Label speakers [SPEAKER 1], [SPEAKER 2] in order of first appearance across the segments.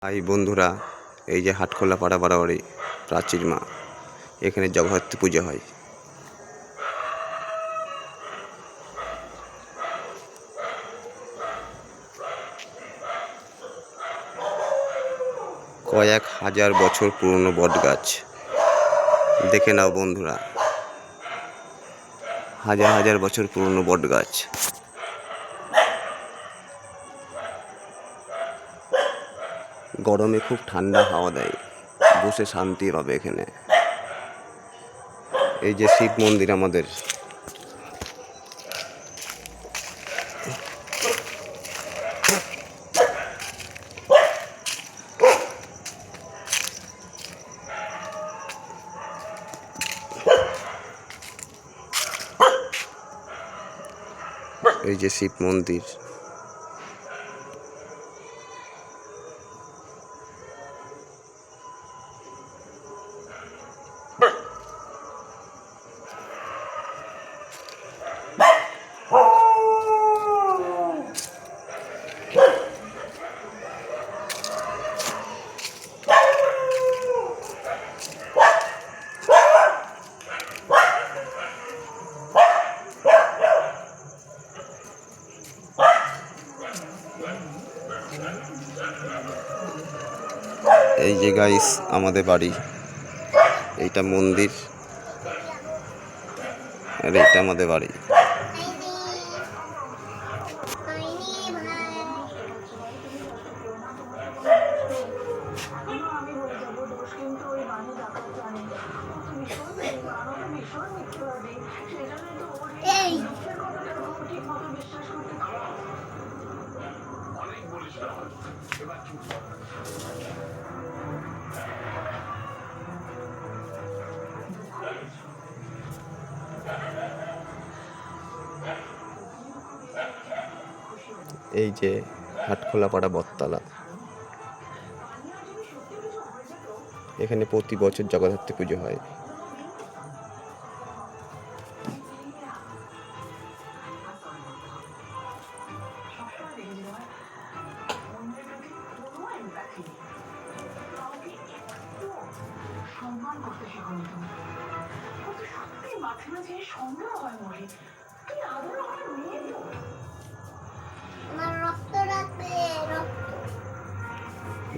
[SPEAKER 1] High বন্ধুরা, এই যে হাটখোলা পাড়া বাড়াবাড়ি প্রাচীর মা, এখানে জগদ্ধাত্রী পুজো হয়। কয়েক হাজার বছর পুরনো বট গাছ, দেখে নাও বন্ধুরা, হাজার হাজার বছর পুরনো বট গাছ। গরমে খুব ঠান্ডা হাওয়া দেয়, বসে শান্তি পাবে এখানে। এই যে শিব মন্দির আমাদের, এই যে শিব মন্দির। এই যে গাইস আমাদের বাড়ি, এইটা মন্দির আর এইটা আমাদের বাড়ি। এই যে হাটখোলা পাড়া বটতলা, এখানে প্রতি বছর জগদ্ধাত্রী পুজো হয়।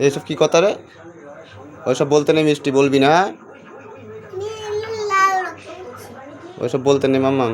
[SPEAKER 1] এইসব কি কথা রে? ওইসব বলতে নেই, মিষ্টি বলবি না, ওইসব বলতে নেই মাম্মা।